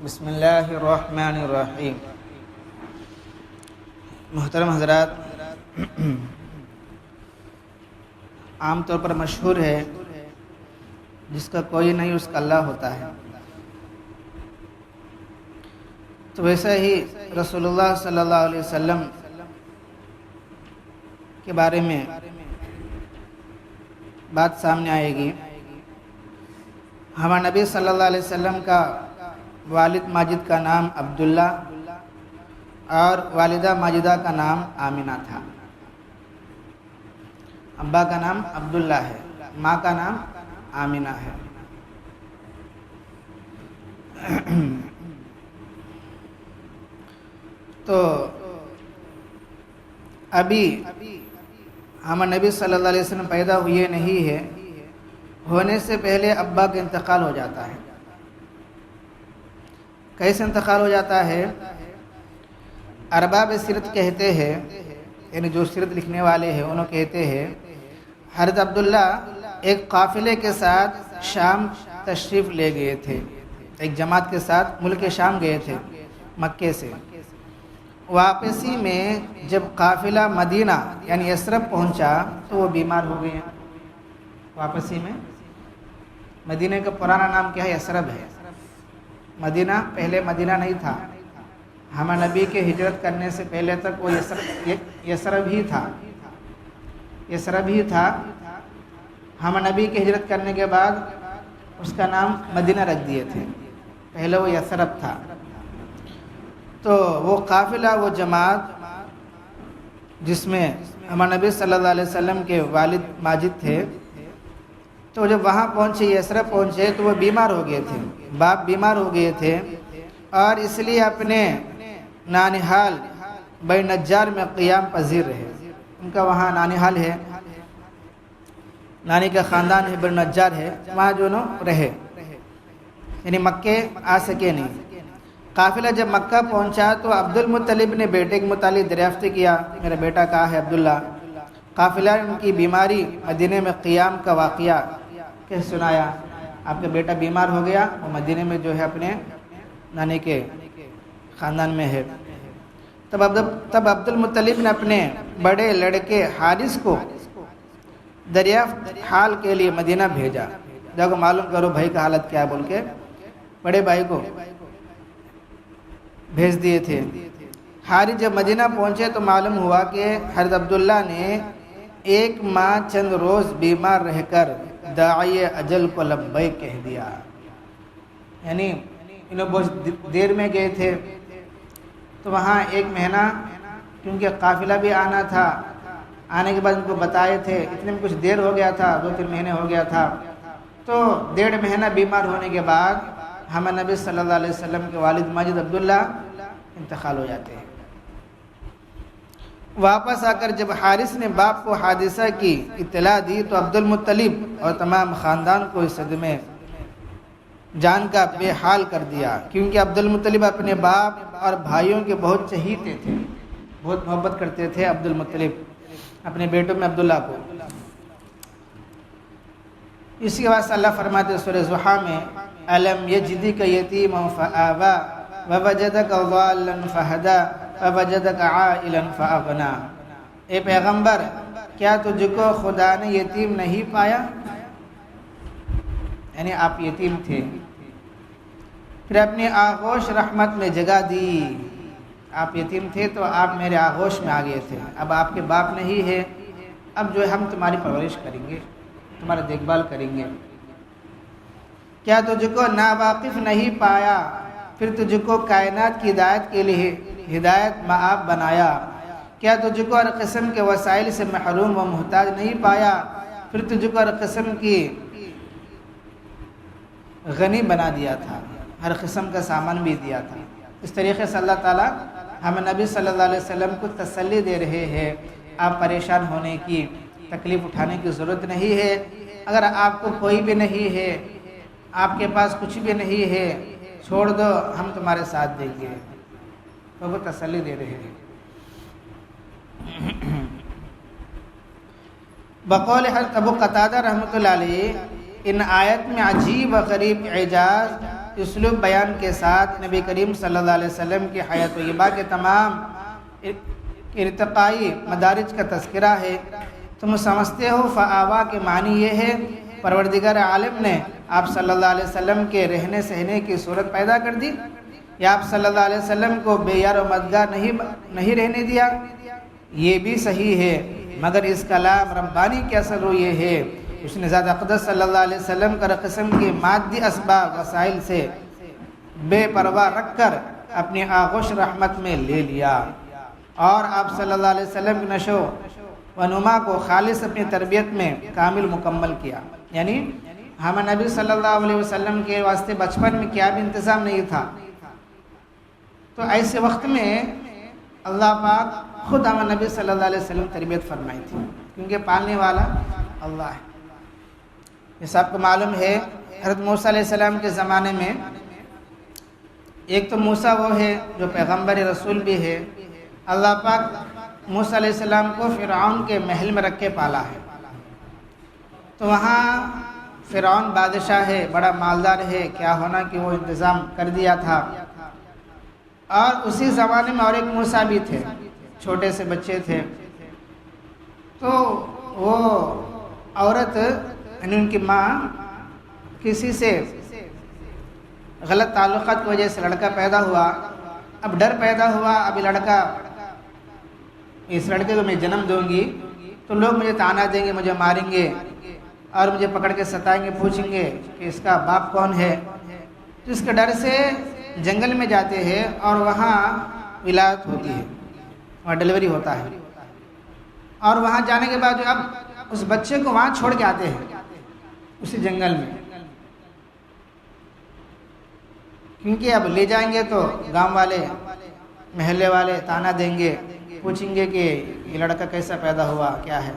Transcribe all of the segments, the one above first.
بسم اللہ الرحمن الرحیم۔ محترم حضرات، عام طور پر مشہور ہے جس کا کوئی نہیں اس کا اللہ ہوتا ہے، تو ویسا ہی رسول اللہ صلی اللہ علیہ وسلم کے بارے میں بات سامنے آئے گی۔ ہمارے نبی صلی اللہ علیہ وسلم کا والد ماجد کا نام عبداللہ اور والدہ ماجدہ کا نام آمینہ تھا۔ ابا کا نام عبداللہ ہے، ماں کا نام آمینہ ہے۔ تو ابھی ہمارے نبی صلی اللہ علیہ وسلم پیدا ہوئے نہیں ہے، ہونے سے پہلے ابا کا انتقال ہو جاتا ہے۔ کیسے انتقال ہو جاتا ہے؟ ارباب سیرت کہتے ہیں، یعنی جو سیرت لکھنے والے ہیں انہوں کہتے ہیں حضرت عبداللہ ایک قافلے کے ساتھ شام تشریف لے گئے تھے، ایک جماعت کے ساتھ ملک شام گئے تھے مکے سے۔ واپسی میں جب قافلہ مدینہ یعنی یثرب پہنچا تو وہ بیمار ہو گئے۔ واپسی میں مدینہ کا پرانا نام کیا ہے؟ یثرب ہے۔ مدینہ پہلے مدینہ نہیں تھا، ہمارے نبی کے ہجرت کرنے سے پہلے تک وہ یثرب ہی تھا۔ یثرب ہی تھا۔ ہمارے نبی کے ہجرت کرنے کے بعد اس کا نام مدینہ رکھ دیے تھے، پہلے وہ یثرب تھا۔ تو وہ قافلہ، وہ جماعت جس میں ہمارے نبی صلی اللہ علیہ وسلم کے والد ماجد تھے، تو جب وہاں پہنچے، یثرب پہنچے، تو وہ بیمار ہو گئے تھے، باپ بیمار ہو گئے تھے، اور اس لیے اپنے نانحال بنی نجار میں قیام پذیر رہے۔ ان کا وہاں نانحال ہے، نانی کا خاندان ہے، بنی نجار ہے، وہاں جو رہے، یعنی مکے آ سکے نہیں۔ قافلہ جب مکہ پہنچا تو عبد المطلب نے بیٹے کے متعلق دریافت کیا، میرا بیٹا کہاں ہے عبداللہ؟ قافلہ ان کی بیماری، مدینہ میں قیام کا واقعہ کہہ سنایا، آپ کا بیٹا بیمار ہو گیا، وہ مدینہ میں جو ہے اپنے نانی کے خاندان میں ہے۔ تب عبد المطلب نے اپنے بڑے لڑکے حارث کو دریافت حال کے لیے مدینہ بھیجا، جاؤ معلوم کرو بھائی کا حالت کیا ہے بول کے بڑے بھائی کو بھیج دیے تھے۔ حارث جب مدینہ پہنچے تو معلوم ہوا کہ حضرت عبداللہ نے ایک ماہ چند روز بیمار رہ کر داعی اجل کو لبیک کہہ دیا، یعنی انہوں بہت دیر میں گئے تھے، تو وہاں ایک مہینہ، کیونکہ قافلہ بھی آنا تھا، آنے کے بعد ان کو بتائے تھے، اتنے میں کچھ دیر ہو گیا تھا، 2-3 مہینے ہو گیا تھا، تو 1.5 مہینہ بیمار ہونے کے بعد ہمارے نبی صلی اللہ علیہ وسلم کے والد ماجد عبداللہ انتقال ہو جاتے ہیں۔ واپس آ کر جب حارث نے باپ کو حادثہ کی اطلاع دی تو عبد المطلب اور تمام خاندان کو اس صدمے جان کا بے حال کر دیا، کیونکہ عبد المطلب اپنے باپ اور بھائیوں کے بہت چہیتے تھے، بہت محبت کرتے تھے عبد المطلب اپنے بیٹوں میں عبداللہ کو۔ اسی کے بعد اللہ فرماتے ہیں سورہ ضحیٰ میں، أَلَمْ يَجِدْكَ يَتِيمًا فَآوَىٰ وَوَجَدَكَ ضَالًّا فَهَدَىٰ وَوَجَدَكَ عَائِلًا فَأَغْنَىٰ۔ اے پیغمبر، کیا تجھ کو خدا نے یتیم نہیں پایا؟ یعنی آپ یتیم تھے، پھر اپنی آغوش رحمت میں جگہ دی۔ آپ یتیم تھے تو آپ میرے آغوش میں آ گئے تھے، اب آپ کے باپ نہیں ہے، اب جو ہے ہم تمہاری پرورش کریں گے، تمہارا دیکھ بھال کریں گے۔ کیا تجھ کو ناواقف نہیں پایا، پھر تجھ کو کائنات کی ہدایت کے لیے ہدایت مآب بنایا۔ کیا تجھ کو ہر قسم کے وسائل سے محروم و محتاج نہیں پایا، پھر تجھ کو ہر قسم کی غنی بنا دیا تھا، ہر قسم کا سامان بھی دیا تھا۔ اس طریقے سے اللہ تعالیٰ ہمیں نبی صلی اللہ علیہ وسلم کو تسلی دے رہے ہیں، آپ پریشان ہونے کی، تکلیف اٹھانے کی ضرورت نہیں ہے۔ اگر آپ کو کوئی بھی نہیں ہے، آپ کے پاس کچھ بھی نہیں ہے، چھوڑ دو، ہم تمہارے ساتھ دیں گے، تو وہ تسلی دے رہے ہیں۔ بقول حضرت ابو قتادہ رحمۃ اللہ علیہ، ان آیت میں عجیب و غریب اعجاز اسلوب بیان کے ساتھ نبی کریم صلی اللہ علیہ وسلم کی حیات طیبہ کے تمام ارتقائی مدارج کا تذکرہ ہے۔ تم سمجھتے ہو فآوا کے معنی یہ ہے پروردگار عالم نے آپ صلی اللہ علیہ وسلم کے رہنے سہنے کی صورت پیدا کر دی، یا آپ صلی اللہ علیہ وسلم کو بے یار و مددگار نہیں رہنے دیا؟ یہ بھی صحیح ہے، مگر اس کلام ربانی کی اصل رو یہ ہے اس نے ذات اقدس صلی اللہ علیہ وسلم کا قسم کی مادی اسباب وسائل سے بے پرواہ رکھ کر اپنی آغوش رحمت میں لے لیا، اور آپ صلی اللہ علیہ وسلم کی نشو و نما کو خالص اپنی تربیت میں کامل مکمل کیا۔ یعنی ہم نبی صلی اللہ علیہ وسلم کے واسطے بچپن میں کیا بھی انتظام نہیں تھا، تو ایسے وقت میں اللہ پاک خود ہم نبی صلی اللہ علیہ وسلم تربیت فرمائی تھی، کیونکہ پالنے والا اللہ ہے۔ جیسا آپ کو معلوم ہے حضرت موسیٰ علیہ السلام کے زمانے میں ایک تو موسیٰ وہ ہے جو پیغمبر رسول بھی ہے، اللہ پاک موسیٰ علیہ السلام کو فرعون کے محل میں رکھ کے پالا ہے، تو وہاں فرعون بادشاہ ہے، بڑا مالدار ہے، کیا ہونا کہ وہ انتظام کر دیا تھا۔ اور اسی زمانے میں اور ایک موسیٰ بھی تھے، چھوٹے سے بچے تھے، تو وہ عورت یعنی ان کی ماں کسی سے غلط تعلقات کی وجہ سے لڑکا پیدا ہوا، اب ڈر پیدا ہوا اب یہ لڑکا، اس لڑکے کو میں جنم دوں گی تو لوگ مجھے طعنہ دیں گے، مجھے ماریں گے اور مجھے پکڑ کے ستائیں گے، پوچھیں گے کہ اس کا باپ کون ہے، تو اس کے ڈر سے جنگل میں جاتے ہیں اور وہاں ولادت ہوتی ہے، وہاں ڈیلیوری ہوتا ہے، اور وہاں جانے کے بعد اب اس بچے کو وہاں چھوڑ کے آتے ہیں اسی جنگل میں، کیونکہ اب لے جائیں گے تو گاؤں والے محلے والے طعنہ دیں گے، پوچھیں گے کہ یہ لڑکا کیسا پیدا ہوا، کیا ہے۔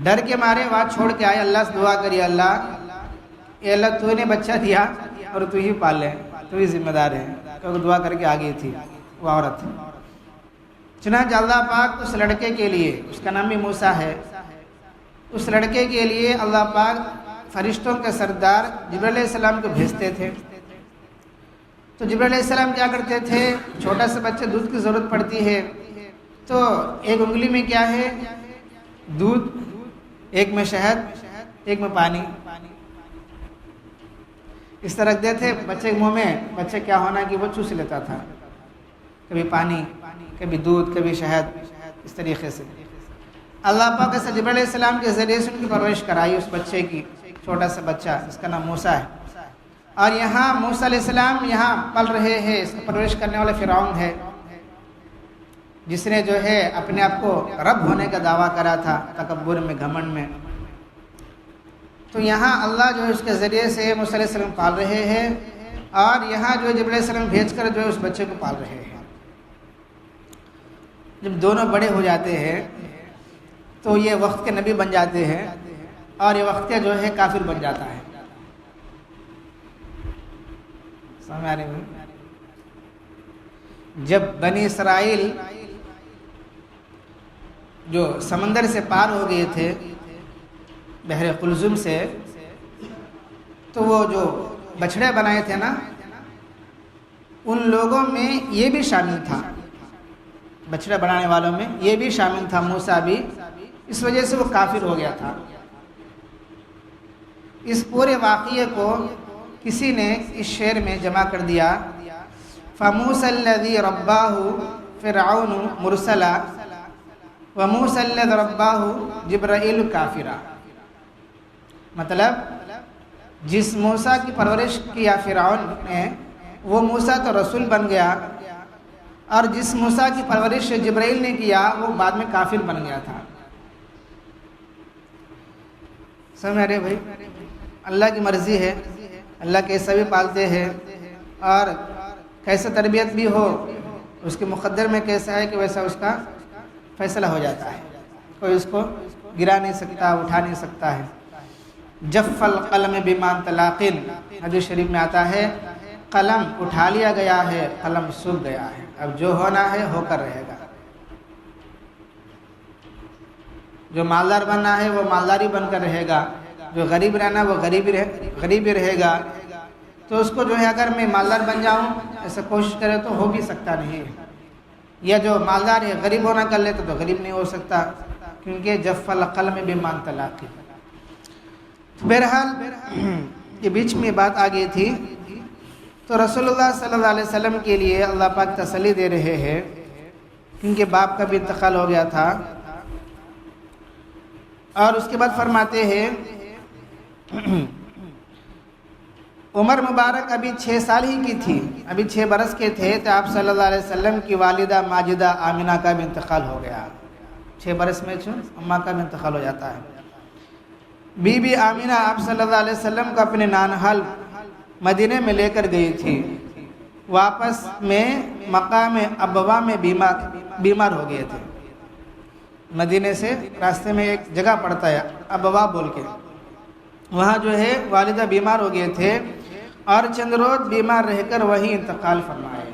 ڈر کے مارے وہاں چھوڑ کے آئے، اللہ سے دعا کری، اے اللہ تو نے بچہ دیا اور تو ہی پال لے، تو ہی ذمہ دار ہے، کیونکہ دعا کر کے آگئی تھی وہ عورت۔ چنانچہ اللہ پاک اس لڑکے کے لیے، اس کا نام بھی موسیٰ ہے، اس لڑکے کے لیے اللہ پاک فرشتوں کے سردار جبرائیل علیہ السلام کو بھیجتے تھے۔ تو جبرائیل علیہ السلام کیا کرتے تھے، چھوٹا سا بچہ دودھ کی ضرورت پڑتی ہے تو ایک انگلی میں کیا ہے دودھ، ایک میں شہد، ایک میں پانی، اس طرح رکھ دیتے بچے کے منہ میں، بچے کیا ہونا کہ وہ چوس لیتا تھا، کبھی پانی، کبھی دودھ، کبھی شہد، اس طریقے سے اللہ پاک سے جبرائیل علیہ السلام کے ذریعے سے ان کی پرورش کرائی اس بچے کی، چھوٹا سا بچہ جس کا نام موسیٰ ہے۔ اور یہاں موسیٰ علیہ السلام یہاں پل رہے ہیں، اس کو پرورش کرنے والا فرعون ہے جس نے جو ہے اپنے آپ کو رب ہونے کا دعویٰ کرا تھا، تکبر میں، گھمنڈ میں، تو یہاں اللہ جو ہے اس کے ذریعے سے موسیٰ علیہ السلام پال رہے ہیں، اور یہاں جو جبرائیل علیہ السلام بھیج کر جو ہے اس بچے کو پال رہے ہیں۔ جب دونوں بڑے ہو جاتے ہیں تو یہ وقت کے نبی بن جاتے ہیں اور یہ وقت کے جو ہے کافر بن جاتا ہے۔ سمجھ آ رہی ہے؟ جب بنی اسرائیل جو سمندر سے پار ہو گئے تھے بحر قلزم سے، تو وہ جو بچھڑے بنائے تھے نا، ان لوگوں میں یہ بھی شامل تھا، بچڑے بنانے والوں میں یہ بھی شامل تھا، موسیٰ بھی، اس وجہ سے وہ کافر ہو گیا تھا۔ اس پورے واقعے کو کسی نے اس شعر میں جمع کر دیا، فَمُوسَى الَّذِي رَبَّاهُ فِرْعَوْنُ مُرْسَلًا وَمُوسَى الَّذِي رَبَّاهُ جِبْرَائِیلُ کافرا، مطلب جس موسیٰ کی پرورش کیا فرعون نے وہ موسیٰ تو رسول بن گیا، اور جس موسیٰ کی پرورش جبرائیل نے کیا وہ بعد میں کافر بن گیا تھا۔ سمجھ رہے بھائی؟ اللہ کی مرضی ہے، اللہ کیسا بھی پالتے ہیں اور کیسا تربیت بھی ہو، اس کے مقدر میں کیسا ہے کہ ویسا اس کا فیصلہ ہو جاتا ہے، کوئی اس کو گرا نہیں سکتا، اٹھا نہیں سکتا ہے۔ جف القلم بما طلاق، حدیث شریف میں آتا ہے قلم اٹھا لیا گیا ہے، قلم سوکھ گیا ہے، اب جو ہونا ہے ہو کر رہے گا۔ جو مالدار بننا ہے وہ مالداری بن کر رہے گا، جو غریب رہنا وہ غریب ہی رہے گا، تو اس کو جو ہے اگر میں مالدار بن جاؤں ایسا کوشش کرے تو ہو بھی سکتا نہیں ہے، یا جو مالدار ہے غریب ہونا کر لیتا تو غریب نہیں ہو سکتا، کیونکہ جف القلم بمان تلاقی۔ بہرحال یہ بیچ میں بات آ گئی تھی، تو رسول اللہ صلی اللہ علیہ وسلم کے لیے اللہ پاک تسلی دے رہے ہیں، کیونکہ باپ کا بھی انتقال ہو گیا تھا، اور اس کے بعد فرماتے ہیں عمر مبارک ابھی 6 سال ہی کی تھی، ابھی 6 برس کے تھے، تو آپ صلی اللہ علیہ وسلم کی والدہ ماجدہ آمنہ کا بھی انتقال ہو گیا۔ 6 برس میں اماں کا بھی انتقال ہو جاتا ہے۔ بی بی آمنہ آپ صلی اللہ علیہ وسلم کو اپنے نانہال مدینے میں لے کر گئی تھی، واپس میں مقام ابوا میں بیمار ہو گئے تھے۔ مدینے سے راستے میں ایک جگہ پڑتا ہے ابوا بول کے، وہاں جو ہے والدہ بیمار ہو گئے تھے، اور چند روز بیمار رہ کر وہی انتقال فرمائے،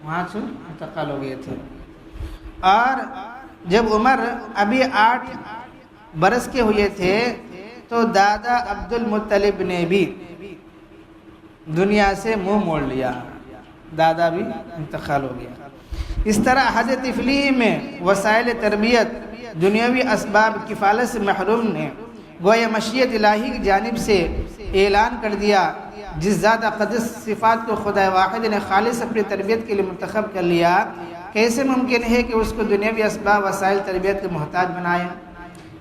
وہاں سے انتقال ہو گئے تھے۔ اور جب عمر ابھی 8 برس کے ہوئے تھے تو دادا عبد المطلب نے بھی دنیا سے منہ موڑ لیا، دادا بھی انتقال ہو گیا۔ اس طرح حد طفلی میں وسائل تربیت دنیاوی اسباب کفالت سے محروم نے گویا مشیت الہی کی جانب سے اعلان کر دیا، جس ذات اقدس صفات کو خدا واحد نے خالص اپنی تربیت کے لیے منتخب کر لیا، کیسے ممکن ہے کہ اس کو دنیاوی اسباب وسائل تربیت کے محتاج بنائے؟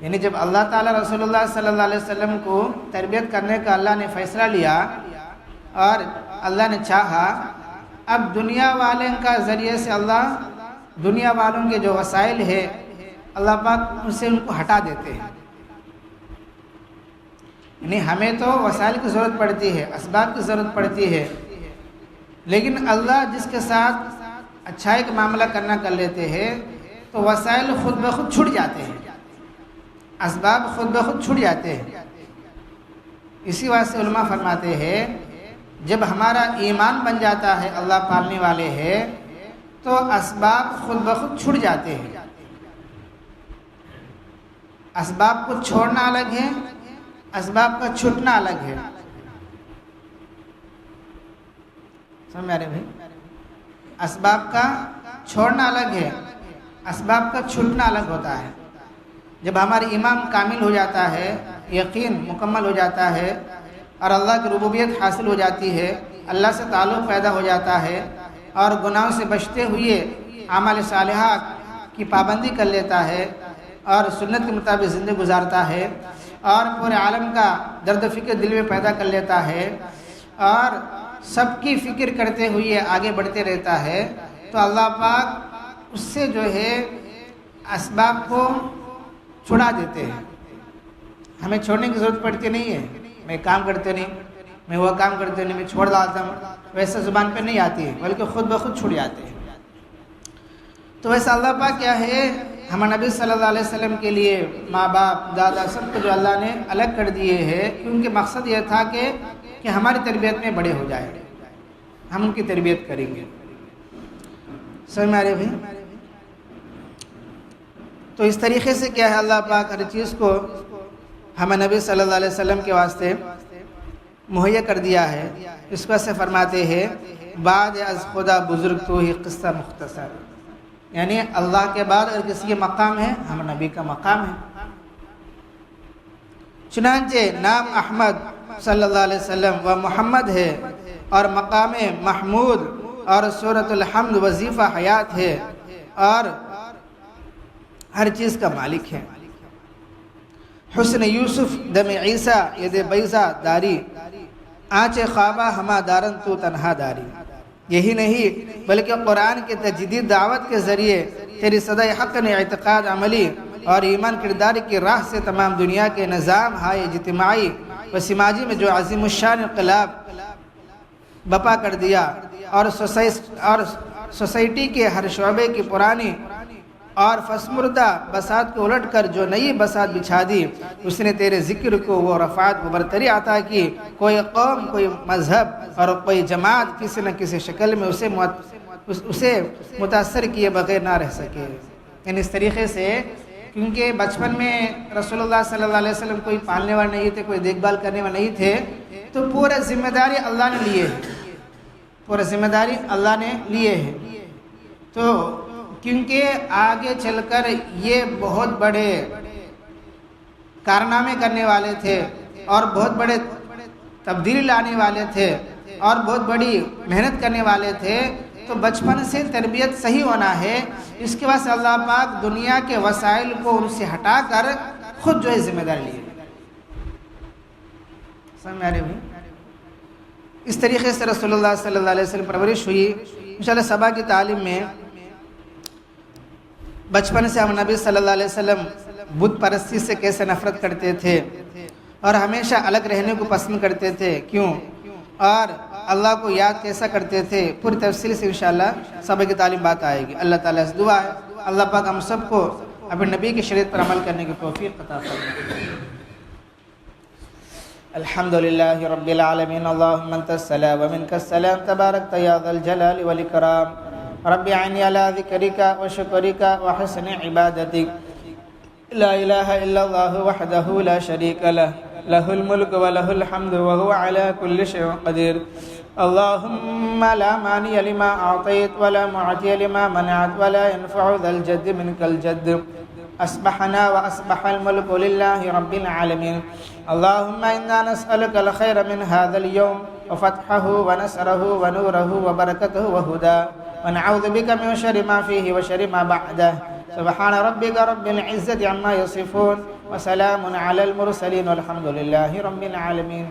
یعنی جب اللہ تعالیٰ رسول اللہ صلی اللہ علیہ وسلم کو تربیت کرنے کا اللہ نے فیصلہ لیا اور اللہ نے چاہا، اب دنیا والوں کا ذریعے سے اللہ دنیا والوں کے جو وسائل ہے اللہ پاک ان سے ان کو ہٹا دیتے ہیں۔ یعنی ہمیں تو وسائل کی ضرورت پڑتی ہے، اسباب کی ضرورت پڑتی ہے، لیکن اللہ جس کے ساتھ اچھائی کا معاملہ کرنا کر لیتے ہیں تو وسائل خود بخود چھٹ جاتے ہیں، اسباب خود بخود چھٹ جاتے ہیں۔ اسی واسطے علماء فرماتے ہیں جب ہمارا ایمان بن جاتا ہے اللہ پالنے والے ہے تو اسباب خود بخود چھٹ جاتے ہیں۔ اسباب کو چھوڑنا الگ ہے، اسباب کا چھٹنا الگ ہے۔ سمجھ میں آ رہے بھائی؟ اسباب کا چھوڑنا الگ ہے، اسباب کا چھٹنا الگ ہوتا ہے۔ جب ہماری ایمان کامل ہو جاتا ہے، یقین مکمل ہو جاتا ہے، اور اللہ کی ربوبیت حاصل ہو جاتی ہے، اللہ سے تعلق پیدا ہو جاتا ہے، اور گناہوں سے بچتے ہوئے اعمال صالحہ کی پابندی کر لیتا ہے اور سنت کے مطابق زندگی گزارتا ہے، اور پورے عالم کا درد و فکر دل میں پیدا کر لیتا ہے، اور سب کی فکر کرتے ہوئے آگے بڑھتے رہتا ہے، تو اللہ پاک اس سے جو ہے اسباب کو چھڑا دیتے ہیں۔ ہمیں چھوڑنے کی ضرورت پڑتی نہیں ہے، میں کام کرتے نہیں، میں وہ کام کرتے نہیں، میں چھوڑ ڈالتا ہوں، ویسے زبان پہ نہیں آتی ہے، بلکہ خود بخود چھوڑ جاتے ہیں۔ تو ویسا اللہ پاک کیا ہے، ہمارے نبی صلی اللہ علیہ وسلم کے لیے ماں باپ دادا سب کو جو اللہ نے الگ کر دیے ہیں، کیونکہ مقصد یہ تھا کہ ہماری تربیت میں بڑے ہو جائیں، ہم ان کی تربیت کریں گے۔ سمجھ میں آ رہے بھائی؟ تو اس طریقے سے کیا ہے اللہ پاک ہر چیز کو ہمیں نبی صلی اللہ علیہ وسلم کے واسطے مہیا کر دیا ہے۔ اس کو سے فرماتے ہیں بعد از خدا بزرگ تو ہی قصہ مختصر، یعنی اللہ کے بعد اگر کسی کے مقام ہے ہم نبی کا مقام ہے۔ چنانچہ نام احمد صلی اللہ علیہ وسلم و محمد ہے، اور مقام محمود اور سورۃ الحمد وظیفہ حیات ہے، اور ہر چیز کا مالک ہے۔ حسن یوسف دم عیسیٰ ید بیضا داری، آنچ خوابہ ہما دارن تو تنہا داری۔ یہی نہیں بلکہ قرآن کے تجدید دعوت کے ذریعے تیری صدائے حق نے اعتقاد عملی اور ایمان کردار کی راہ سے تمام دنیا کے نظام ہائے اجتماعی و سماجی میں جو عظیم الشان انقلاب بپا کر دیا، اور سوسائٹی کے ہر شعبے کی پرانی اور فسمردہ بساط کو الٹ کر جو نئی بساط بچھا دی، اس نے تیرے ذکر کو وہ رفعت و برتری عطا کی۔ کوئی قوم، کوئی مذہب اور کوئی جماعت کسی نہ کسی شکل میں اسے متاثر کیے بغیر نہ رہ سکے۔ یعنی اس طریقے سے، کیونکہ بچپن میں رسول اللہ صلی اللہ علیہ وسلم کوئی پالنے والے نہیں تھے، کوئی دیکھ بھال کرنے والے نہیں تھے، تو پورا ذمہ داری اللہ نے لیے ہے، پورا ذمہ داری اللہ نے لیے ہے۔ تو کیونکہ آگے چل کر یہ بہت بڑے کارنامے کرنے والے تھے اور بہت بڑے تبدیلی لانے والے تھے اور بہت بڑی محنت کرنے والے تھے، تو بچپن سے تربیت صحیح ہونا ہے۔ اس کے بعد اللہ پاک دنیا کے وسائل کو ان سے ہٹا کر خود جو ہے ذمہ داری لیے۔ سمجھ میں آ رہی ہوئی؟ اس طریقے سے رسول اللہ صلی اللہ علیہ وسلم پرورش ہوئی۔ انشاءاللہ صبا کی تعلیم میں بچپن سے ہم نبی صلی اللہ علیہ وسلم بت پرستی سے کیسے نفرت کرتے تھے اور ہمیشہ الگ رہنے کو پسند کرتے تھے، کیوں، اور اللہ کو یاد کیسا کرتے تھے، پوری تفصیل سے انشاءاللہ صبح کی تعلیم بات آئے گی۔ اللہ تعالیٰ سے دعا ہے اللہ پاک ہم سب کو اپنے نبی کی شریعت پر عمل کرنے کی توفیق عطا فرمائے۔ الحمدللہ رب العالمین، اللہم انت السلام ومنک السلام، تبارکت یا ذا الجلال والاکرام، رب اعنی علی ذکرک وشکرک وحسن عبادتک، لا الہ الا اللہ وحدہ لا شریک لہ، لہ الملک ولہ الحمد وہو علی کل شیء قدیر۔ اللہم لا مانع لما اعطیت ولا معطی لما منعت ولا ينفع ذا الجد منک الجد۔ اصبحنا واصبح الملك لله رب العالمين، اللهم انا نسألك الخير من هذا اليوم وفتحه ونصره ونوره وبركته وهداه، ونعوذ بك من شر ما فيه وشر ما بعده، سبحان ربك رب العزة عما يصفون وسلام على المرسلين والحمد لله رب العالمين۔